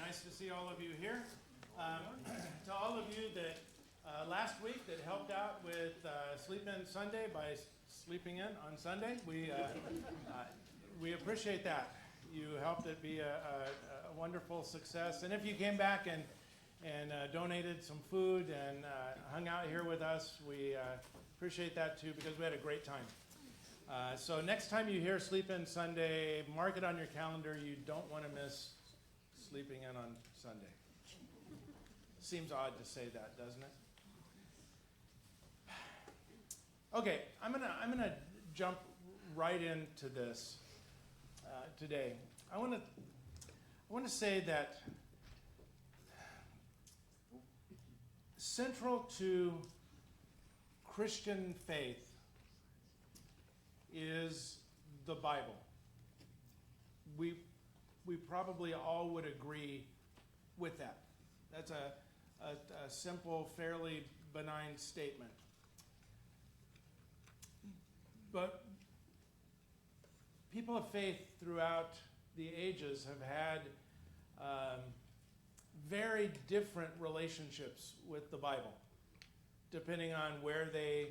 Nice to see all of you here. To all of you that last week that helped out with Sleep In Sunday by sleeping in on Sunday, we appreciate that. You helped it be a wonderful success. And if you came back and donated some food and hung out here with us, we appreciate that too, because we had a great time. So next time you hear Sleep In Sunday, mark it on your calendar. You don't want to miss sleeping in on Sunday. Seems odd to say that, doesn't it? Okay, I'm gonna jump right into this today. I want to say that central to Christian faith is the Bible. We probably all would agree with that. That's a simple, fairly benign statement. But people of faith throughout the ages have had very different relationships with the Bible, depending on where they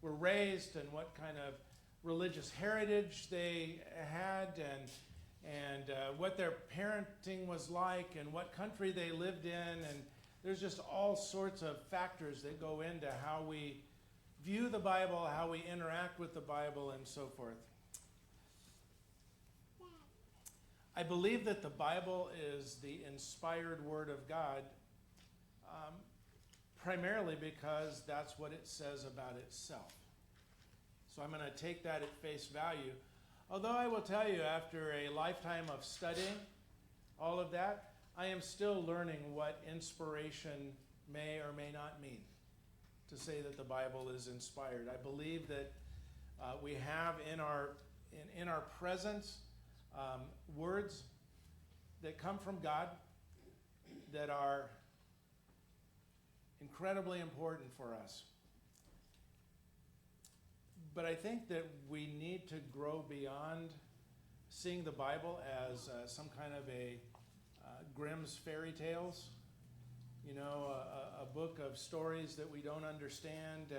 were raised and what kind of religious heritage they had, and what their parenting was like, and what country they lived in, and there's just all sorts of factors that go into how we view the Bible, how we interact with the Bible, and so forth. I believe that the Bible is the inspired Word of God, primarily because that's what it says about itself. So I'm going to take that at face value. Although I will tell you, after a lifetime of studying all of that, I am still learning what inspiration may or may not mean to say that the Bible is inspired. I believe that we have in our presence words that come from God that are incredibly important for us. But I think that we need to grow beyond seeing the Bible as some kind of a Grimm's fairy tales, a book of stories that we don't understand,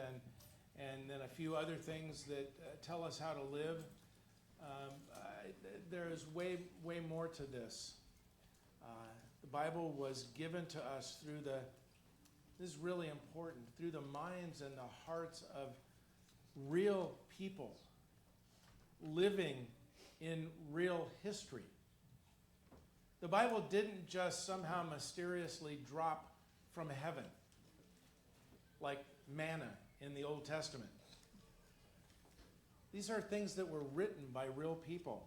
and then a few other things that tell us how to live. There is way more to this. The Bible was given to us this is really important, through the minds and the hearts of real people living in real history. The Bible didn't just somehow mysteriously drop from heaven like manna in the Old Testament. These are things that were written by real people.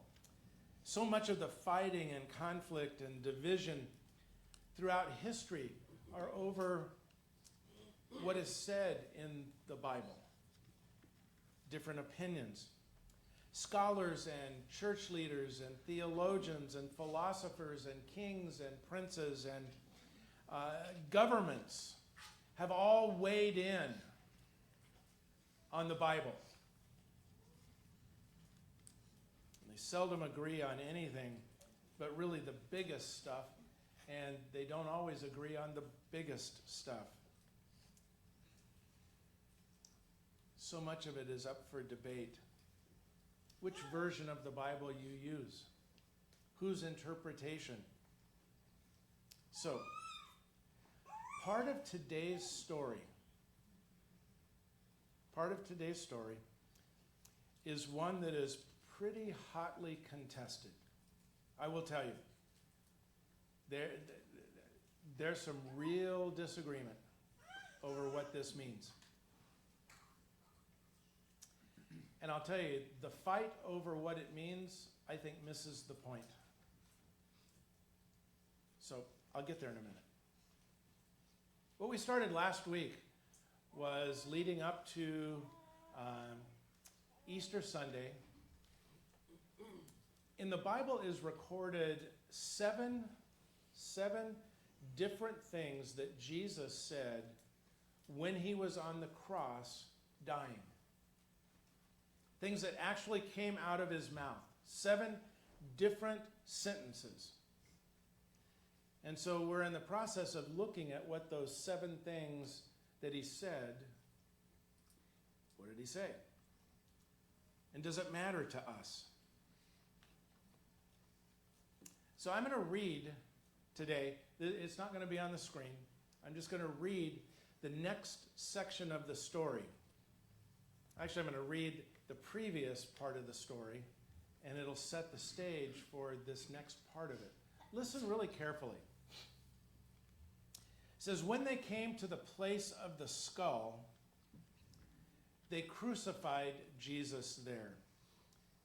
So much of the fighting and conflict and division throughout history are over what is said in the Bible. Different opinions. Scholars and church leaders and theologians and philosophers and kings and princes and governments have all weighed in on the Bible. They seldom agree on anything but really the biggest stuff, and they don't always agree on the biggest stuff. So much of it is up for debate. Which version of the Bible you use? Whose interpretation? So, part of today's story is one that is pretty hotly contested. I will tell you, there's some real disagreement over what this means. And I'll tell you, the fight over what it means, I think, misses the point. So I'll get there in a minute. What we started last week was leading up to Easter Sunday. In the Bible is recorded seven different things that Jesus said when he was on the cross dying. Things that actually came out of his mouth. 7 different sentences. And so we're in the process of looking at what those 7 things that he said, what did he say? And does it matter to us? So I'm going to read today. It's not going to be on the screen. I'm just going to read the next section of the story. Actually, I'm going to read the previous part of the story, and it'll set the stage for this next part of it. Listen really carefully. It says, when they came to the place of the skull, they crucified Jesus there.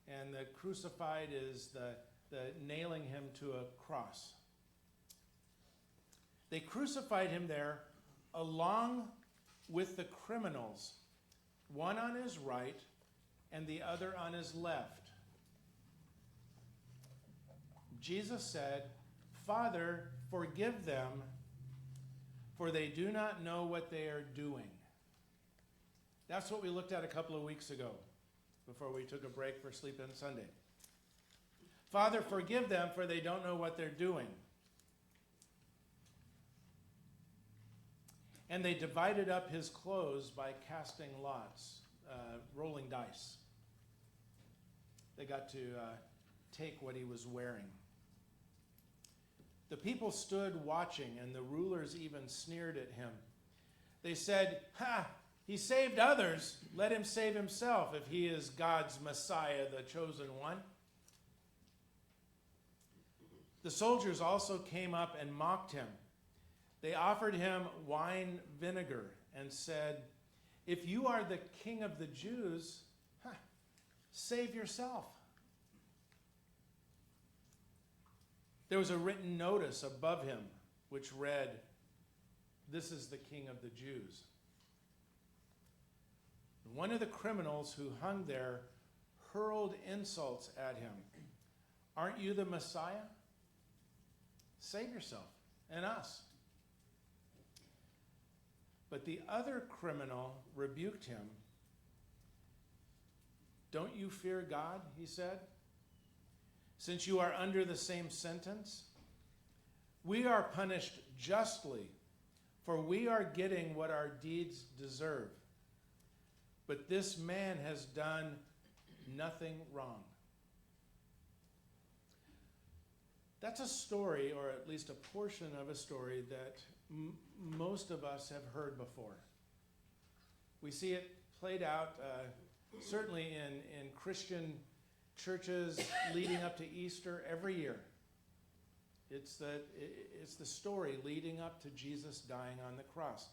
And the crucified is the nailing him to a cross. They crucified him there along with the criminals, one on his right and the other on his left. Jesus said, "Father, forgive them, for they do not know what they are doing." That's what we looked at a couple of weeks ago before we took a break for Sleep In Sunday. Father, forgive them, for they don't know what they're doing. And they divided up his clothes by casting lots, rolling dice. They got to take what he was wearing. The people stood watching, and the rulers even sneered at him. They said, "Ha! He saved others. Let him save himself if he is God's Messiah, the chosen one." The soldiers also came up and mocked him. They offered him wine vinegar and said, "If you are the king of the Jews, save yourself." There was a written notice above him which read, "This is the King of the Jews." One of the criminals who hung there hurled insults at him. "Aren't you the Messiah? Save yourself and us." But the other criminal rebuked him. "Don't you fear God?" he said, "since you are under the same sentence? We are punished justly, for we are getting what our deeds deserve. But this man has done nothing wrong." That's a story, or at least a portion of a story, that most of us have heard before. We see it played out certainly in Christian churches leading up to Easter every year. It's the story leading up to Jesus dying on the cross.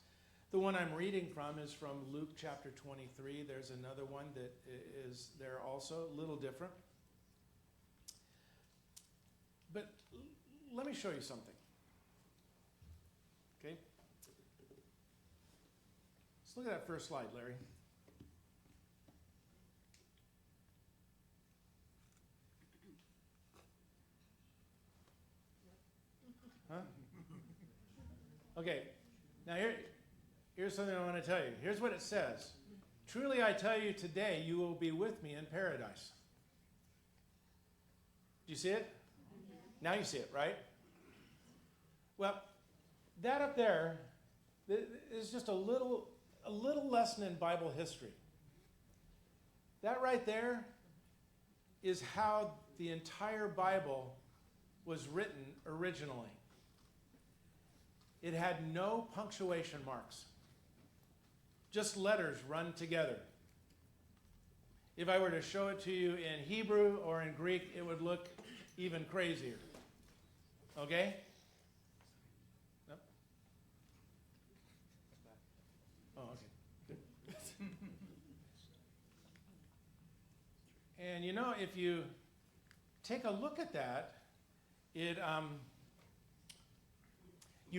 The one I'm reading from is from Luke chapter 23. There's another one that is there also, a little different. But let me show you something. Okay? Let's look at that first slide, Larry. Huh? Okay. Now here's something I want to tell you. Here's what it says. "Truly I tell you, today you will be with me in paradise." Do you see it? Now you see it, right? Well, that up there is just a little lesson in Bible history. That right there is how the entire Bible was written originally. It had no punctuation marks, just letters run together. If I were to show it to you in Hebrew or in Greek, it would look even crazier. Okay? Nope. Oh, okay. Good. And you know, if you take a look at that, you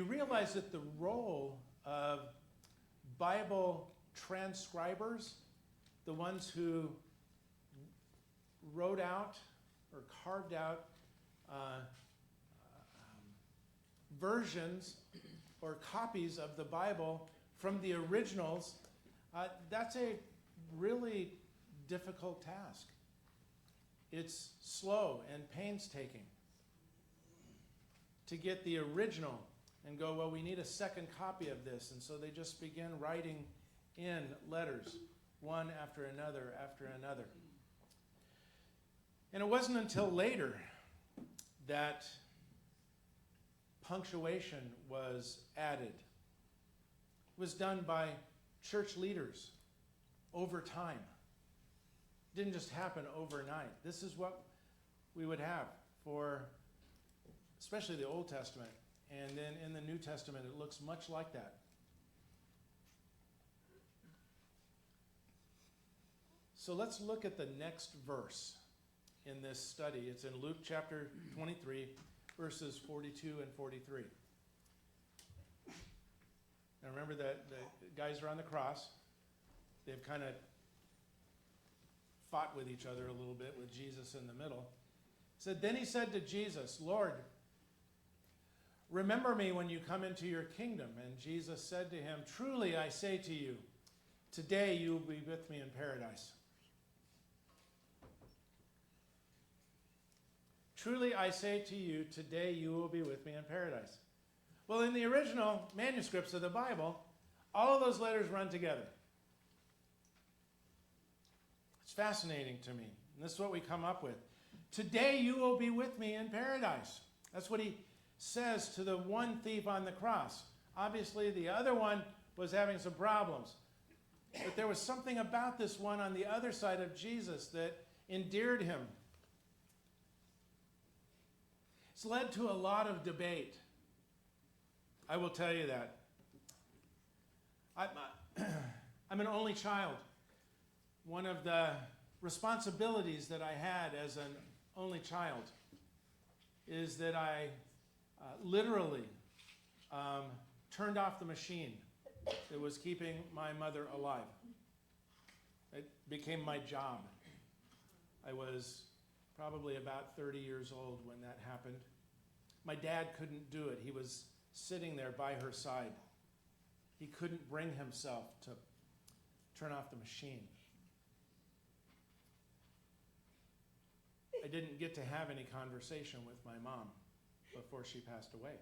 realize that the role of Bible transcribers, the ones who wrote out or carved out versions or copies of the Bible from the originals, that's a really difficult task. It's slow and painstaking. to get the original and go, well, we need a second copy of this. And so they just began writing in letters, one after another after another. And it wasn't until later that punctuation was added. It was done by church leaders over time. It didn't just happen overnight. This is what we would have for especially the Old Testament. And then in the New Testament, it looks much like that. So let's look at the next verse in this study. It's in Luke chapter 23, verses 42 and 43. Now remember that the guys are on the cross. They've kind of fought with each other a little bit with Jesus in the middle. It said, then he said to Jesus, Lord, remember me when you come into your kingdom. And Jesus said to him, truly I say to you, today you will be with me in paradise. Truly I say to you, today you will be with me in paradise. Well, in the original manuscripts of the Bible, all of those letters run together. It's fascinating to me. And this is what we come up with. Today you will be with me in paradise. That's what he says to the one thief on the cross. Obviously, the other one was having some problems. But there was something about this one on the other side of Jesus that endeared him. It's led to a lot of debate. I will tell you that. I'm an only child. One of the responsibilities that I had as an only child is that I literally turned off the machine that was keeping my mother alive. It became my job. I was probably about 30 years old when that happened. My dad couldn't do it. He was sitting there by her side. He couldn't bring himself to turn off the machine. I didn't get to have any conversation with my mom before she passed away.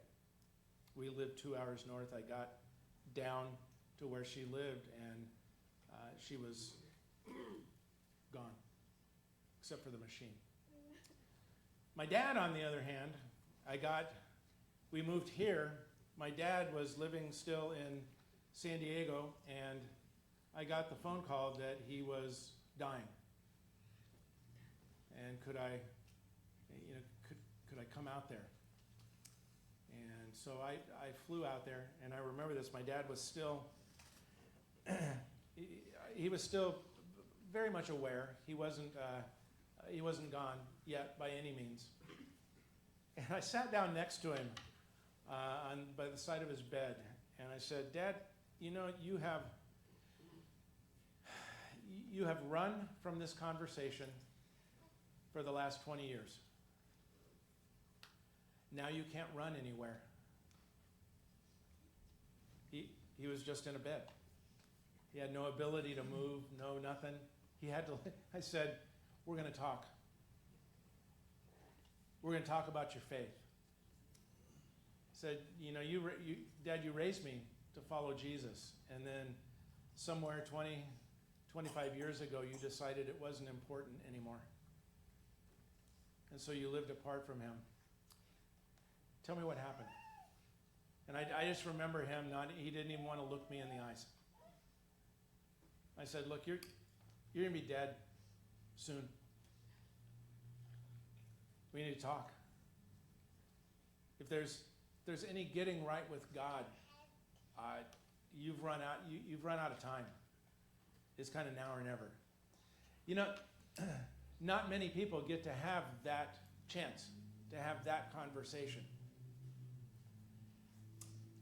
We lived 2 hours north. I got down to where she lived, and she was gone, except for the machine. My dad, on the other hand, we moved here. My dad was living still in San Diego, and I got the phone call that he was dying. And could I come out there? And so I flew out there, and I remember this. My dad was still, he was still very much aware. He wasn't gone yet by any means. And I sat down next to him by the side of his bed, and I said, Dad, you know, you have run from this conversation for the last 20 years. Now you can't run anywhere. He was just in a bed. He had no ability to move, no nothing. I said, we're going to talk. We're going to talk about your faith. I said, you know, Dad, you raised me to follow Jesus. And then somewhere 20, 25 years ago, you decided it wasn't important anymore. And so you lived apart from him. Tell me what happened. And I just remember him he didn't even want to look me in the eyes. I said, look, you're going to be dead soon. We need to talk. If there's any getting right with God, you've run out of time. It's kind of now or never. You know, not many people get to have that chance, to have that conversation.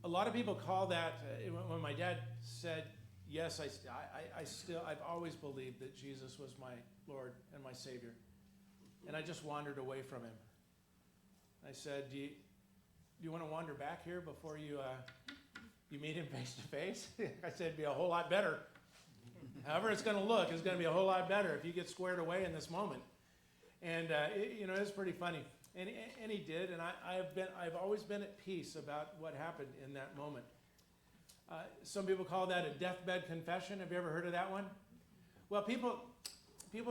A lot of people call that, when my dad said, yes, I've always believed that Jesus was my Lord and my Savior. And I just wandered away from him. I said, do you want to wander back here before you meet him face to face? I said, it'd be a whole lot better. However it's going to look, it's going to be a whole lot better if you get squared away in this moment. And, it was pretty funny. And he did, and I've always been at peace about what happened in that moment. Some people call that a deathbed confession. Have you ever heard of that one? Well, people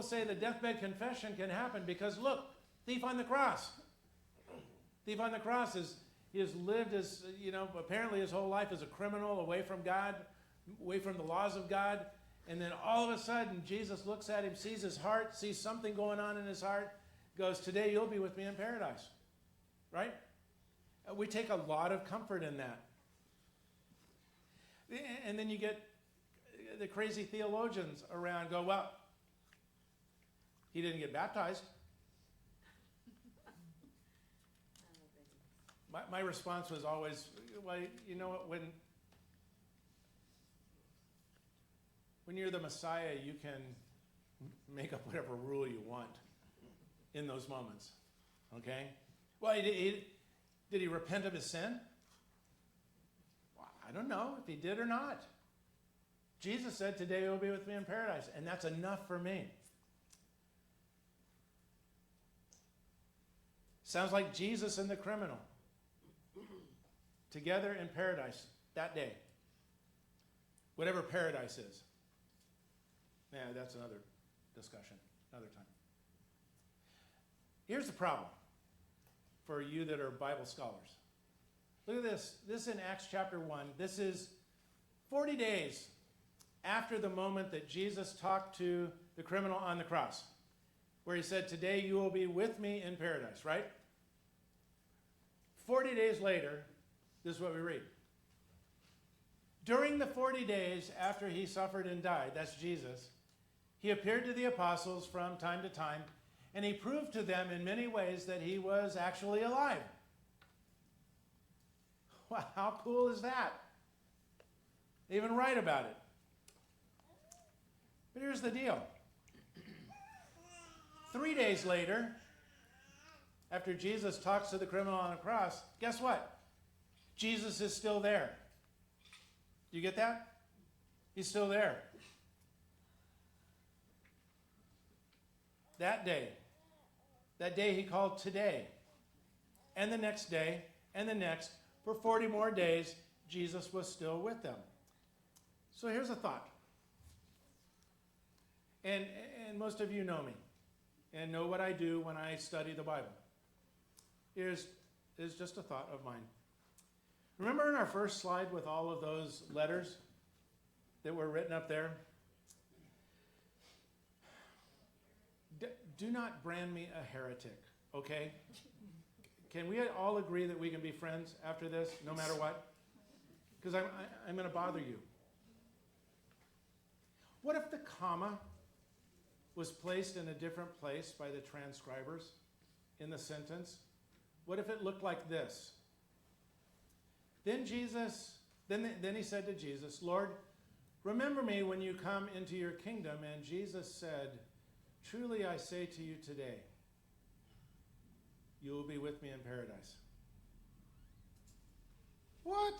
say the deathbed confession can happen because, look, thief on the cross. Thief on the cross he has lived as, apparently his whole life as a criminal, away from God, away from the laws of God. And then all of a sudden, Jesus looks at him, sees his heart, sees something going on in his heart, goes, today you'll be with me in paradise. Right? We take a lot of comfort in that. And then you get the crazy theologians around go, well, he didn't get baptized. My response was always, well, you know what, when you're the Messiah, you can make up whatever rule you want in those moments. Okay? Well, did he repent of his sin? Well, I don't know if he did or not. Jesus said, today you'll be with me in paradise, and that's enough for me. Sounds like Jesus and the criminal together in paradise that day. Whatever paradise is. Yeah, that's another discussion, another time. Here's the problem for you that are Bible scholars. Look at this. This is in Acts chapter 1. This is 40 days after the moment that Jesus talked to the criminal on the cross, where he said, today you will be with me in paradise, right? 40 days later, this is what we read. During the 40 days after he suffered and died, that's Jesus, he appeared to the apostles from time to time, and he proved to them in many ways that he was actually alive. Wow, how cool is that? They even write about it. But here's the deal. 3 days later, after Jesus talks to the criminal on the cross, guess what? Jesus is still there. You get that? He's still there. That day he called today, and the next day, and the next, for 40 more days, Jesus was still with them. So here's a thought. And most of you know me, and know what I do when I study the Bible. Here's just a thought of mine. Remember in our first slide with all of those letters that were written up there? Do not brand me a heretic, okay? Can we all agree that we can be friends after this, no matter what? Because I'm going to bother you. What if the comma was placed in a different place by the transcribers in the sentence? What if it looked like this? Then he said to Jesus, Lord, remember me when you come into your kingdom. And Jesus said, truly I say to you today, you will be with me in paradise. What?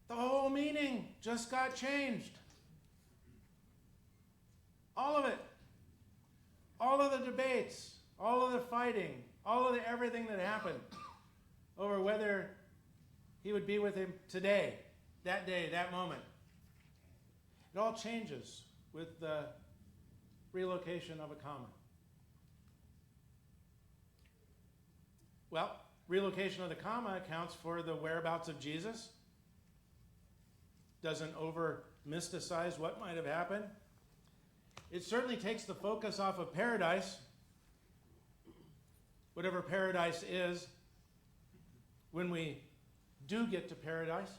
The whole meaning just got changed. All of it. All of the debates, all of the fighting, all of the everything that happened over whether he would be with him today, that day, that moment. It all changes with the relocation of a comma. Well, relocation of the comma accounts for the whereabouts of Jesus. Doesn't over mysticize what might have happened. It certainly takes the focus off of paradise, whatever paradise is, when we do get to paradise.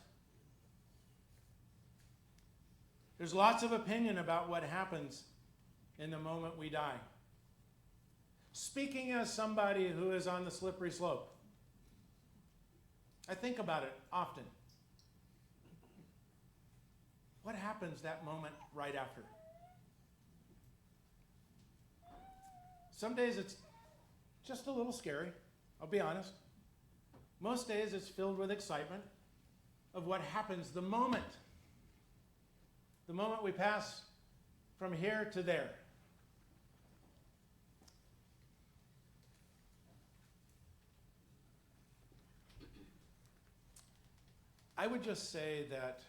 There's lots of opinion about what happens in the moment we die. Speaking as somebody who is on the slippery slope, I think about it often. What happens that moment right after? Some days it's just a little scary, I'll be honest. Most days it's filled with excitement of what happens the moment we pass from here to there. I would just say that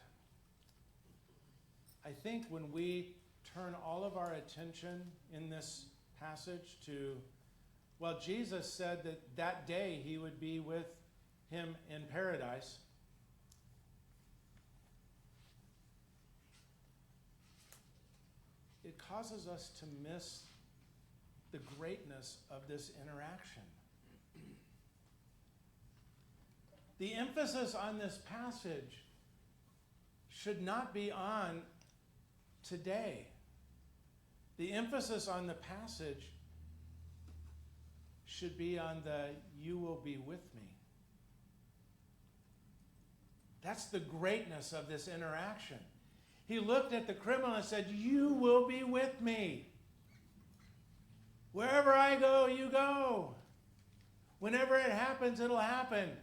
I think when we turn all of our attention in this passage to, well, Jesus said that that day he would be with him in paradise. It causes us to miss the greatness of this interaction. The emphasis on this passage should not be on today. The emphasis on the passage should be on the "you will be with me." That's the greatness of this interaction. He looked at the criminal and said, "You will be with me. Wherever I go, you go. Whenever it happens, it'll happen.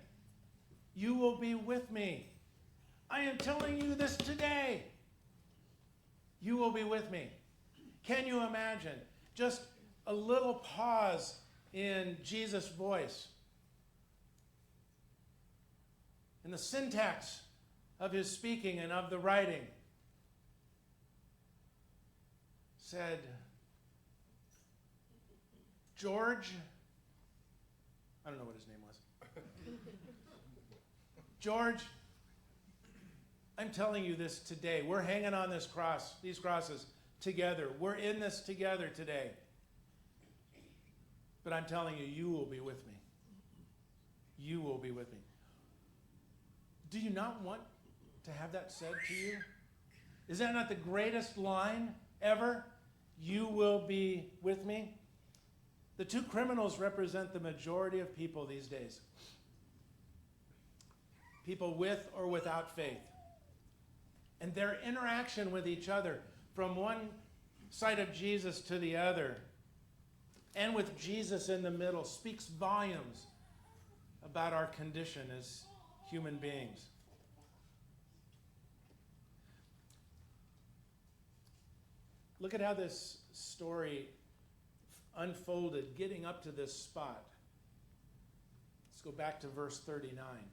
You will be with me. I am telling you this today. You will be with me." Can you imagine just a little pause in Jesus' voice, in the syntax of his speaking and of the writing? Said, "George," I don't know what his name was. "George, I'm telling you this today. We're hanging on this cross, these crosses together. We're in this together today. But I'm telling you, you will be with me. You will be with me." Do you not want to have that said to you? Is that not the greatest line ever? You will be with me. The two criminals represent the majority of people these days. People with or without faith. And their interaction with each other, from one side of Jesus to the other, and with Jesus in the middle, speaks volumes about our condition as human beings. Look at how this story unfolded, getting up to this spot. Let's go back to verse 39.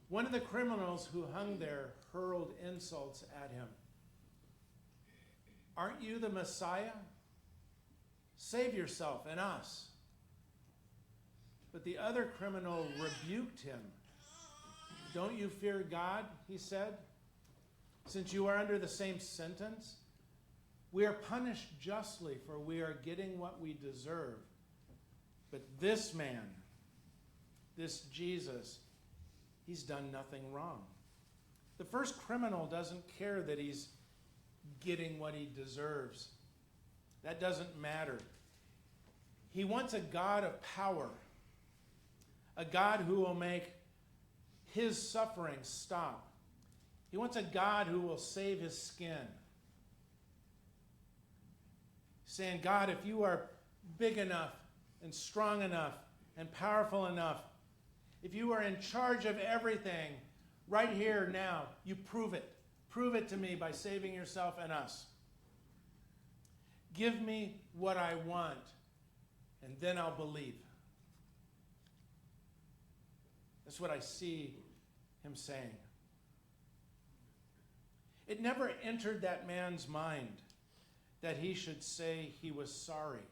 One of the criminals who hung there hurled insults at him. "Aren't you the Messiah? Save yourself and us." But the other criminal rebuked him. "Don't you fear God?" he said. "Since you are under the same sentence, we are punished justly, for we are getting what we deserve. But this man, this Jesus, he's done nothing wrong." The first criminal doesn't care that he's getting what he deserves. That doesn't matter. He wants a God of power, a God who will make his suffering stop. He wants a God who will save his skin. Saying, "God, if you are big enough and strong enough and powerful enough, if you are in charge of everything right here now, you prove it. Prove it to me by saving yourself and us. Give me what I want, and then I'll believe." That's what I see him saying. It never entered that man's mind that he should say he was sorry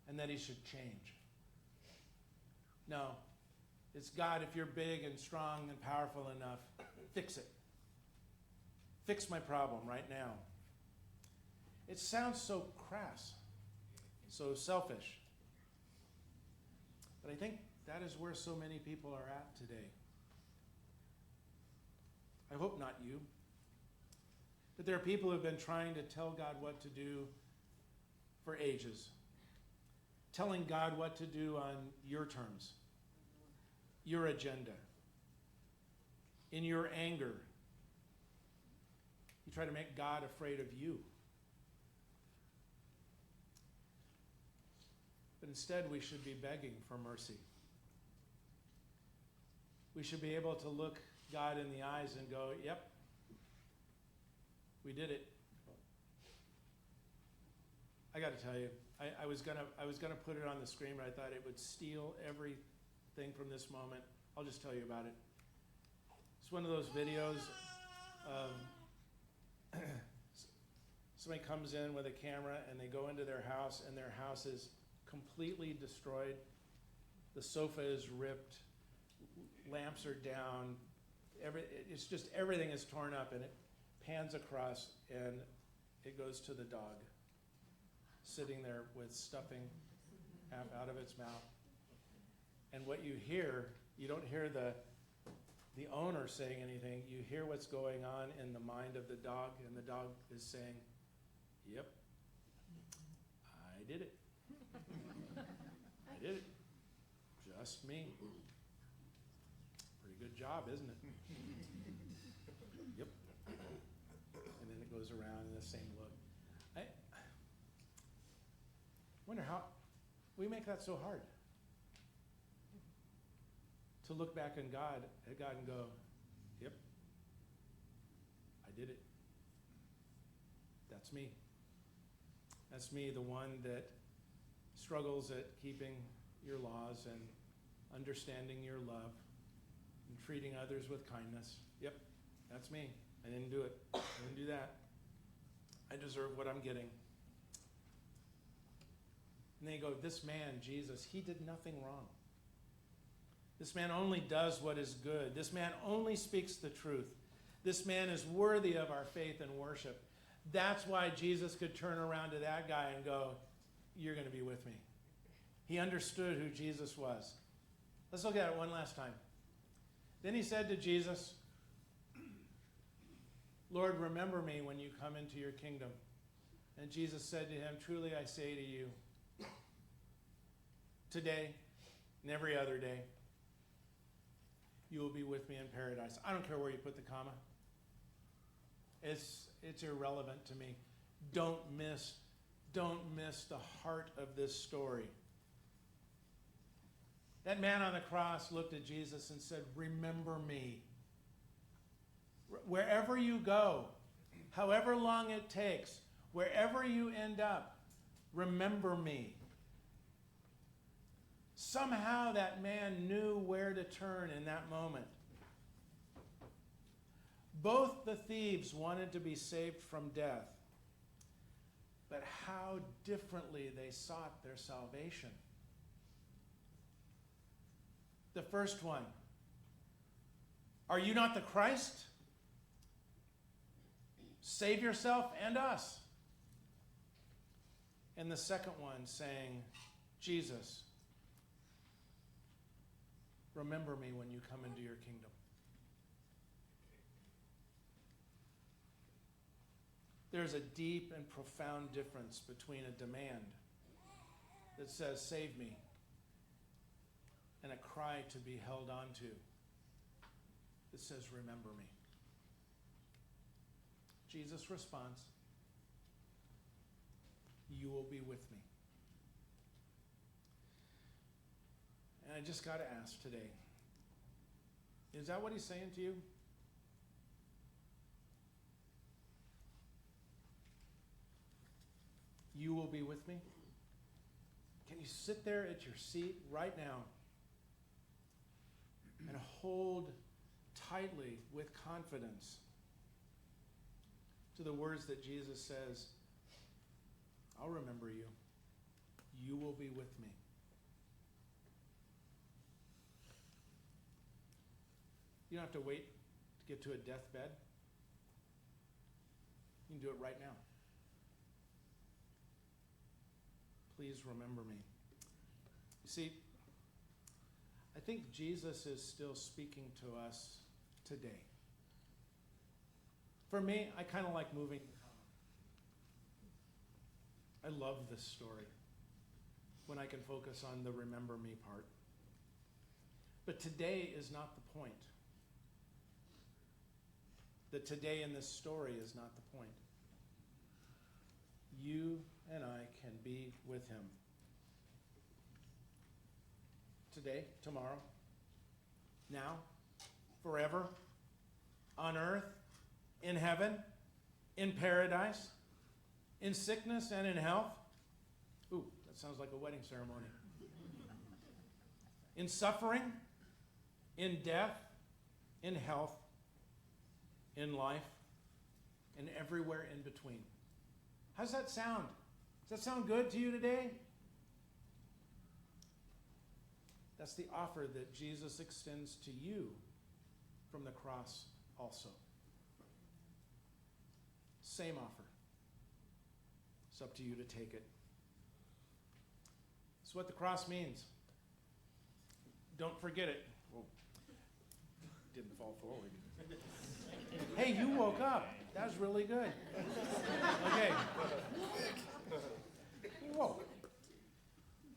and that he should change. No, it's, "God, if you're big and strong and powerful enough, fix it. Fix my problem right now." It sounds so crass, so selfish. But I think that is where so many people are at today. I hope not you. But there are people who have been trying to tell God what to do for ages. Telling God what to do on your terms, your agenda. In your anger, you try to make God afraid of you. But instead, we should be begging for mercy. We should be able to look God in the eyes and go, "Yep, we did it." I got to tell you, I was gonna put it on the screen, but I thought it would steal everything from this moment. I'll just tell you about it. It's one of those videos of somebody comes in with a camera and they go into their house and their house is completely destroyed. The sofa is ripped, lamps are down, it's just everything is torn up, and it pans across and it goes to the dog sitting there with stuffing half out of its mouth. And what you hear, you don't hear the owner saying anything, you hear what's going on in the mind of the dog, and the dog is saying, "Yep, I did it. I did it. Just me. Pretty good job, isn't it?" Yep. And then it goes around in the same look. I wonder how we make that so hard. To look back at God and go, "Yep, I did it. That's me. That's me, the one that struggles at keeping your laws and understanding your love and treating others with kindness. Yep, that's me. I didn't do it. I didn't do that. I deserve what I'm getting." And then you go, this man, Jesus, he did nothing wrong. This man only does what is good. This man only speaks the truth. This man is worthy of our faith and worship. That's why Jesus could turn around to that guy and go, "You're going to be with me." He understood who Jesus was. Let's look at it one last time. Then he said to Jesus, "Lord, remember me when you come into your kingdom." And Jesus said to him, "Truly I say to you, today and every other day, you will be with me in paradise." I don't care where you put the comma. It's irrelevant to me. Don't miss the heart of this story. That man on the cross looked at Jesus and said, "Remember me. Wherever you go, however long it takes, wherever you end up, remember me." Somehow that man knew where to turn in that moment. Both the thieves wanted to be saved from death, but how differently they sought their salvation. The first one, "Are you not the Christ? Save yourself and us." And the second one saying, "Jesus, remember me when you come into your kingdom." There's a deep and profound difference between a demand that says, "Save me," and a cry to be held on to that says, "Remember me." Jesus' response, "You will be with me." And I just got to ask today, is that what he's saying to you? You will be with me? Can you sit there at your seat right now and hold tightly with confidence to the words that Jesus says, "I'll remember you. You will be with me." You don't have to wait to get to a deathbed. You can do it right now. Please remember me. You see, I think Jesus is still speaking to us today. For me, I kind of like moving. I love this story when I can focus on the remember me part. But today is not the point. The today in this story is not the point. You and I can be with him. Today, tomorrow, now, forever, on earth, in heaven, in paradise, in sickness and in health. Ooh, that sounds like a wedding ceremony. In suffering, in death, in health, in life, and everywhere in between. How's that sound? Does that sound good to you today? That's the offer that Jesus extends to you from the cross also. Same offer. It's up to you to take it. It's what the cross means. Don't forget it. Whoa. Didn't fall forward. Hey, you woke up. That was really good. Okay. Whoa.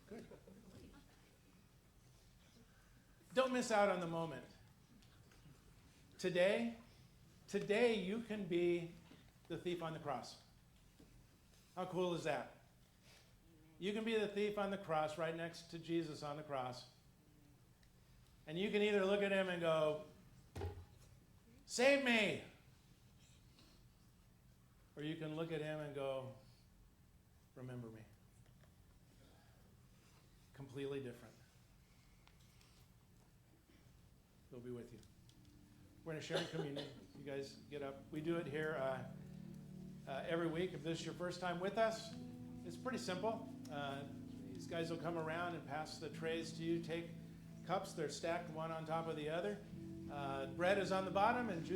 Good. Don't miss out on the moment. Today you can be the thief on the cross. How cool is that? You can be the thief on the cross right next to Jesus on the cross. And you can either look at him and go, save me. Or you can look at him and go, remember me. Completely different. He'll be with you. We're going to share in communion. You guys get up. We do it here every week. If this is your first time with us, it's pretty simple. These guys will come around and pass the trays to you. Take cups. They're stacked one on top of the other. Bread is on the bottom and juice